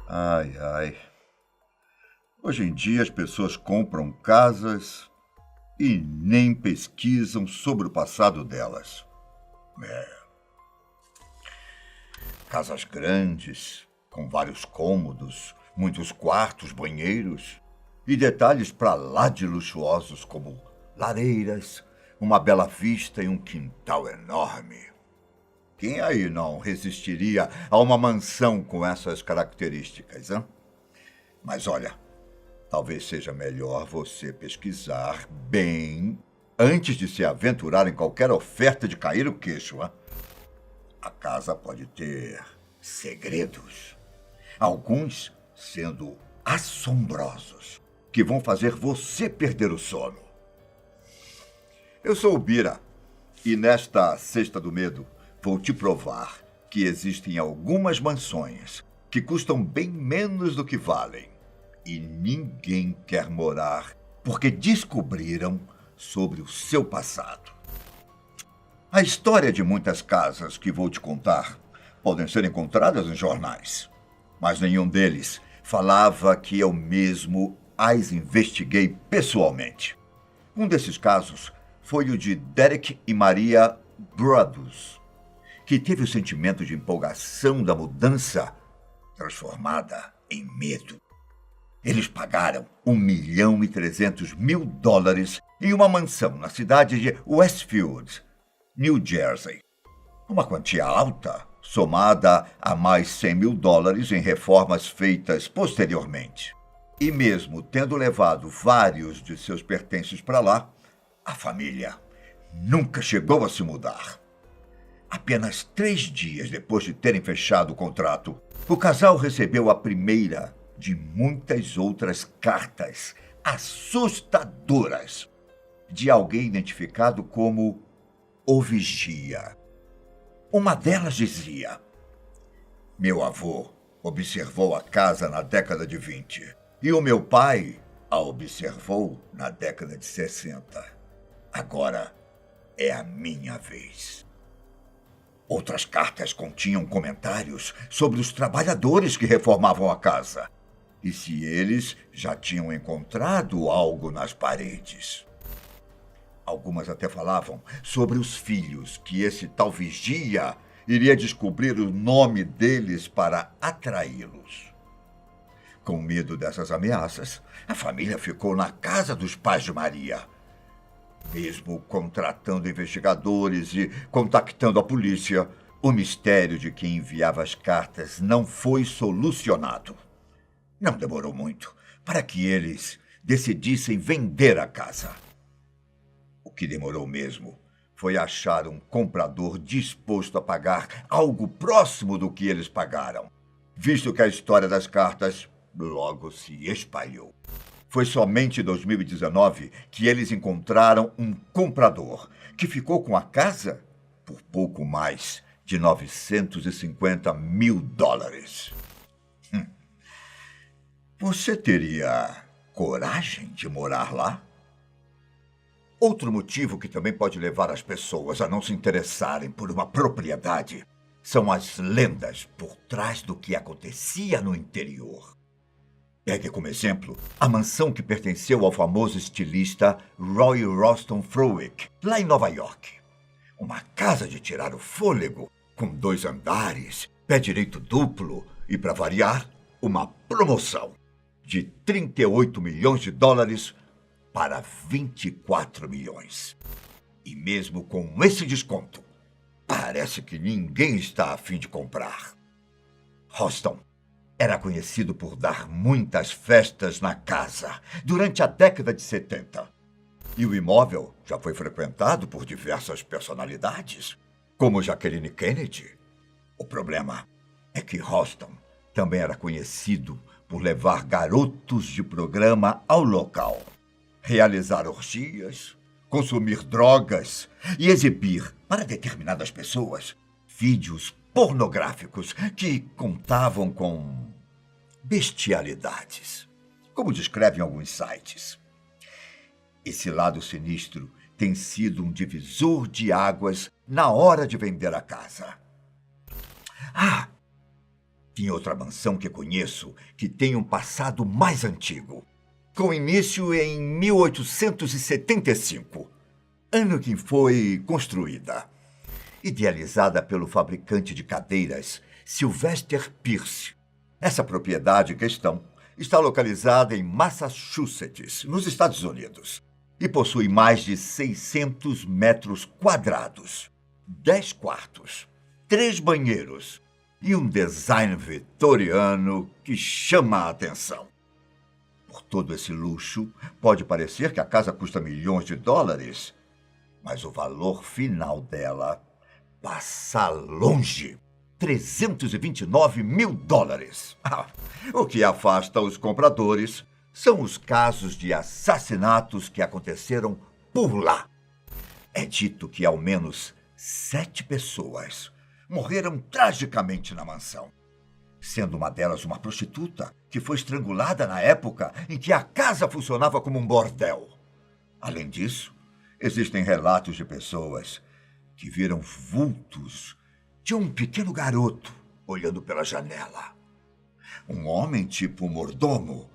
Ai, ai. Hoje em dia as pessoas compram casas e nem pesquisam sobre o passado delas. Casas grandes, com vários cômodos, muitos quartos, banheiros e detalhes para lá de luxuosos como lareiras, uma bela vista e um quintal enorme. Quem aí não resistiria a uma mansão com essas características, hein? Mas olha, talvez seja melhor você pesquisar bem antes de se aventurar em qualquer oferta de cair o queixo, hein? A casa pode ter segredos, alguns sendo assombrosos, que vão fazer você perder o sono. Eu sou o Bira, e nesta Sexta do Medo vou te provar que existem algumas mansões que custam bem menos do que valem. E ninguém quer morar porque descobriram sobre o seu passado. A história de muitas casas que vou te contar podem ser encontradas em jornais, mas nenhum deles falava que eu mesmo as investiguei pessoalmente. Um desses casos foi o de Derek e Maria Brothers, que teve o sentimento de empolgação da mudança transformada em medo. Eles pagaram $1.300.000 em uma mansão na cidade de Westfield, New Jersey. Uma quantia alta, somada a mais $100.000 em reformas feitas posteriormente. E mesmo tendo levado vários de seus pertences para lá, a família nunca chegou a se mudar. Apenas 3 dias depois de terem fechado o contrato, o casal recebeu a primeira de muitas outras cartas assustadoras de alguém identificado como o Vigia. Uma delas dizia: meu avô observou a casa na década de 20 e o meu pai a observou na década de 60. Agora é a minha vez. Outras cartas continham comentários sobre os trabalhadores que reformavam a casa e se eles já tinham encontrado algo nas paredes. Algumas até falavam sobre os filhos que esse tal vigia iria descobrir o nome deles para atraí-los. Com medo dessas ameaças, a família ficou na casa dos pais de Maria. Mesmo contratando investigadores e contactando a polícia, o mistério de quem enviava as cartas não foi solucionado. Não demorou muito para que eles decidissem vender a casa. O que demorou mesmo foi achar um comprador disposto a pagar algo próximo do que eles pagaram, visto que a história das cartas logo se espalhou. Foi somente em 2019 que eles encontraram um comprador que ficou com a casa por pouco mais de $950.000. Você teria coragem de morar lá? Outro motivo que também pode levar as pessoas a não se interessarem por uma propriedade são as lendas por trás do que acontecia no interior. Pegue como exemplo a mansão que pertenceu ao famoso estilista Roy Ralston Fruick, lá em Nova York. Uma casa de tirar o fôlego, com 2 andares, pé direito duplo e, para variar, uma promoção de $38 milhões para 24 milhões. E mesmo com esse desconto, parece que ninguém está a fim de comprar. Ralston era conhecido por dar muitas festas na casa durante a década de 70. E o imóvel já foi frequentado por diversas personalidades, como Jacqueline Kennedy. O problema é que Ralston também era conhecido por levar garotos de programa ao local, realizar orgias, consumir drogas e exibir para determinadas pessoas vídeos pornográficos que contavam com bestialidades, como descrevem alguns sites. Esse lado sinistro tem sido um divisor de águas na hora de vender a casa. Tinha outra mansão que conheço que tem um passado mais antigo, com início em 1875, ano que foi construída. Idealizada pelo fabricante de cadeiras Sylvester Pierce. Essa propriedade em questão está localizada em Massachusetts, nos Estados Unidos, e possui mais de 600 metros quadrados, 10 quartos, 3 banheiros e um design vitoriano que chama a atenção. Por todo esse luxo, pode parecer que a casa custa milhões de dólares, mas o valor final dela passa longe. 329 mil dólares. O que afasta os compradores são os casos de assassinatos que aconteceram por lá. É dito que ao menos 7 pessoas morreram tragicamente na mansão, sendo uma delas uma prostituta que foi estrangulada na época em que a casa funcionava como um bordel. Além disso, existem relatos de pessoas que viram vultos de um pequeno garoto olhando pela janela. Um homem tipo mordomo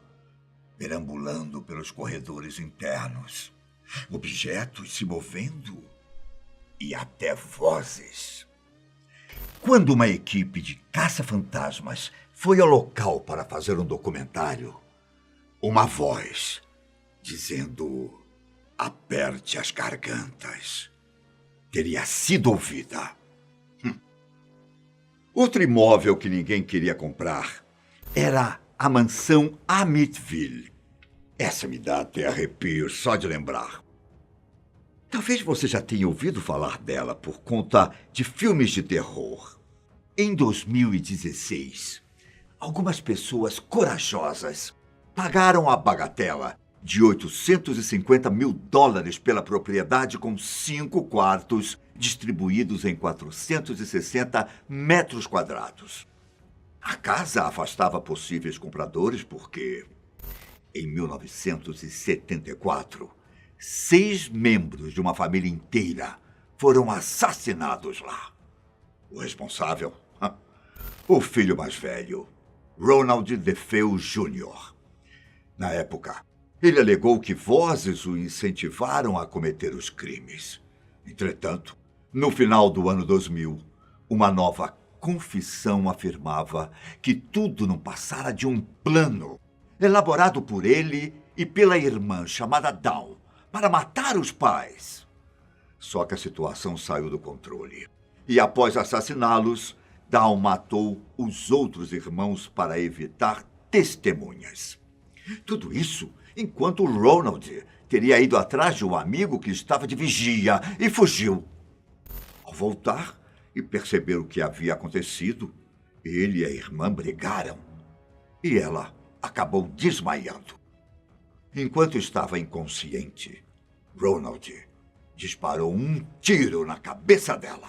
perambulando pelos corredores internos. Objetos se movendo e até vozes. Quando uma equipe de caça-fantasmas foi ao local para fazer um documentário, uma voz dizendo "aperte as gargantas" teria sido ouvida. Outro imóvel que ninguém queria comprar era a mansão Amityville. Essa me dá até arrepio só de lembrar. Talvez você já tenha ouvido falar dela por conta de filmes de terror. Em 2016, algumas pessoas corajosas pagaram a bagatela de 850 mil dólares pela propriedade com 5 quartos distribuídos em 460 metros quadrados. A casa afastava possíveis compradores porque, em 1974, 6 membros de uma família inteira foram assassinados lá. O responsável? O filho mais velho, Ronald DeFeo Jr. Na época, ele alegou que vozes o incentivaram a cometer os crimes. Entretanto, no final do ano 2000, uma nova confissão afirmava que tudo não passara de um plano elaborado por ele e pela irmã chamada Dawn para matar os pais. Só que a situação saiu do controle. E após assassiná-los, Dawn matou os outros irmãos para evitar testemunhas. Tudo isso enquanto Ronald teria ido atrás de um amigo que estava de vigia e fugiu. Ao voltar e perceber o que havia acontecido, ele e a irmã brigaram e ela acabou desmaiando. Enquanto estava inconsciente, Ronald disparou um tiro na cabeça dela.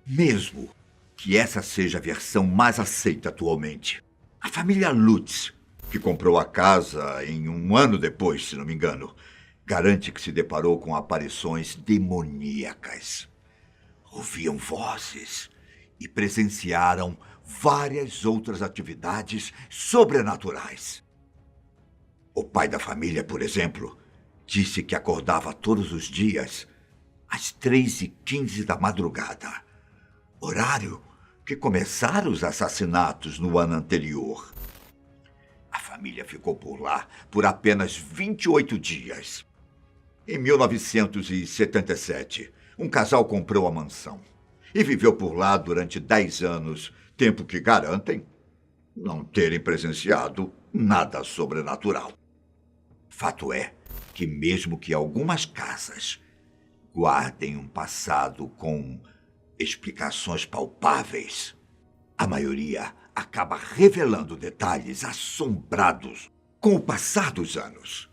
Mesmo que essa seja a versão mais aceita atualmente, a família Lutz, que comprou a casa em um ano depois, se não me engano, garante que se deparou com aparições demoníacas. Ouviam vozes e presenciaram várias outras atividades sobrenaturais. O pai da família, por exemplo, disse que acordava todos os dias às 3h15 da madrugada, horário que começaram os assassinatos no ano anterior. A família ficou por lá por apenas 28 dias. Em 1977, um casal comprou a mansão e viveu por lá durante 10 anos, tempo que garantem não terem presenciado nada sobrenatural. Fato é que mesmo que algumas casas guardem um passado com explicações palpáveis, a maioria acaba revelando detalhes assombrados com o passar dos anos.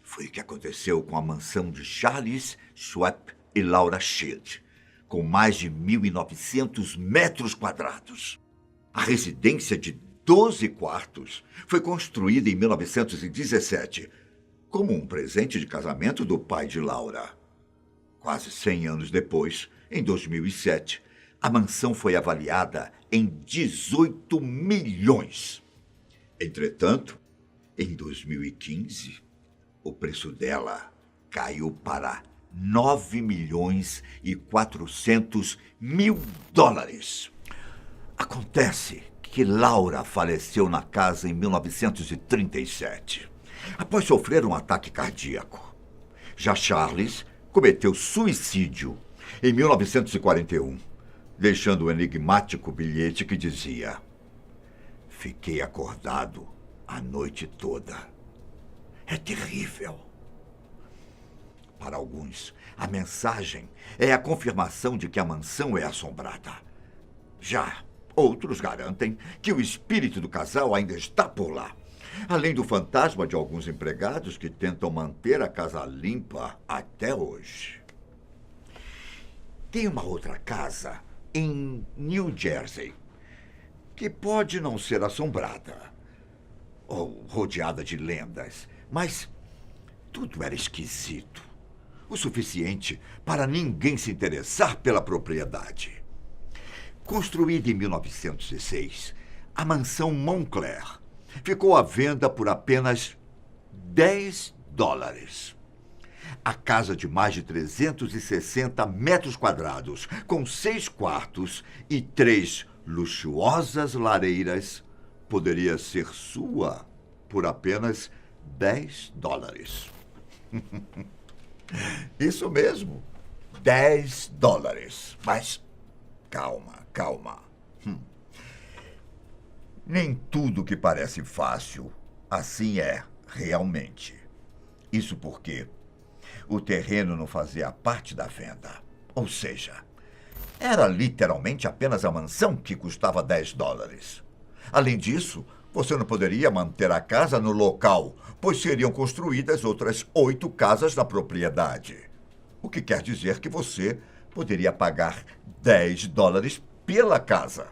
Foi o que aconteceu com a mansão de Charles Schwab e Laura Schild, com mais de 1.900 metros quadrados. A residência de 12 quartos foi construída em 1917 como um presente de casamento do pai de Laura. Quase 100 anos depois, em 2007, A mansão foi avaliada em 18 milhões. Entretanto, em 2015, o preço dela caiu para 9 milhões e 400 mil dólares. Acontece que Laura faleceu na casa em 1937, após sofrer um ataque cardíaco. Já Charles cometeu suicídio em 1941, deixando um enigmático bilhete que dizia: "Fiquei acordado a noite toda." É terrível. Para alguns, a mensagem é a confirmação de que a mansão é assombrada. Já outros garantem que o espírito do casal ainda está por lá, além do fantasma de alguns empregados que tentam manter a casa limpa até hoje. Tem uma outra casa em New Jersey que pode não ser assombrada ou rodeada de lendas, mas tudo era esquisito. O suficiente para ninguém se interessar pela propriedade. Construída em 1906, a mansão Montclair ficou à venda por apenas 10 dólares. A casa de mais de 360 metros quadrados, com 6 quartos e 3 luxuosas lareiras, poderia ser sua por apenas 10 dólares. Isso mesmo, 10 dólares. Mas calma. Nem tudo que parece fácil, assim é realmente. Isso porque o terreno não fazia parte da venda. Ou seja, era literalmente apenas a mansão que custava 10 dólares. Além disso, você não poderia manter a casa no local, pois seriam construídas outras 8 casas na propriedade. O que quer dizer que você poderia pagar 10 dólares pela casa,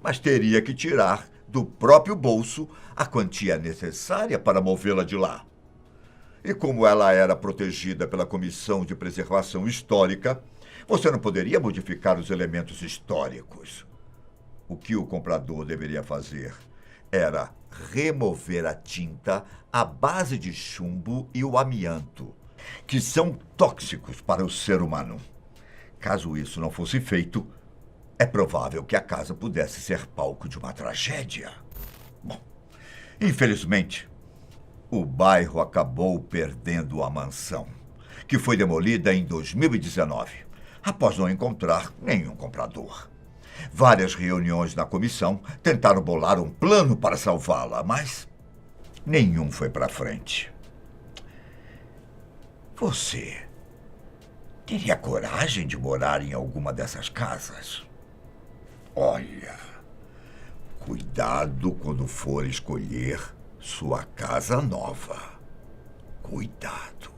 mas teria que tirar do próprio bolso a quantia necessária para movê-la de lá. E como ela era protegida pela Comissão de Preservação Histórica, você não poderia modificar os elementos históricos. O que o comprador deveria fazer era remover a tinta à base de chumbo e o amianto, que são tóxicos para o ser humano. Caso isso não fosse feito, é provável que a casa pudesse ser palco de uma tragédia. Bom, infelizmente, o bairro acabou perdendo a mansão, que foi demolida em 2019, após não encontrar nenhum comprador. Várias reuniões na comissão tentaram bolar um plano para salvá-la, mas nenhum foi para frente. Você teria coragem de morar em alguma dessas casas? Olha, cuidado quando for escolher sua casa nova. Cuidado.